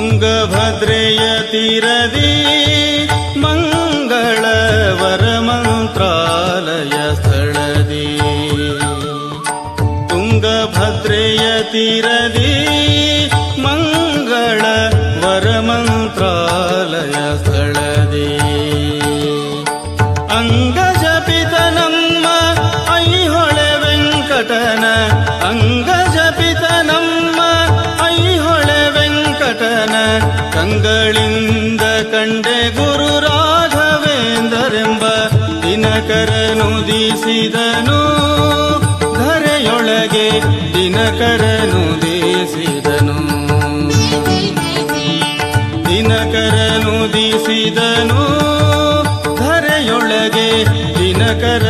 ತುಂಗಭದ್ರೆಯ ತೀರದಿ ಮಂಗಳವರ ಮಂತ್ರಾಲಯ ಸ್ಥಳದಿ ತುಂಗಭದ್ರೆಯ ತೀರದಿ ಮಂಗಳವರ ಮಂತ್ರಾಲಯ ಸ್ಥಳದಿ ಅಂಗಜಪಿತ ನಮ್ಮ ಐಹೊಳೆ ವೆಂಕಟನ ಅಂಗಜಪಿತ ನಮ್ಮ ಐಹೊಳೆ ವೆಂಕಟನ ಕಂಗಳಿಂದ ಕಂಡೆ ಗುರು ರಾಘವೇಂದ್ರರೆಂಬ ದಿನಕರನುದಿಸಿದನು ಧರೆಯೊಳಗೆ ದಿನಕರನುದಿಸಿದನು ದಿನಕರನುದಿಸಿದನು ಧರೆಯೊಳಗೆ ದಿನಕರ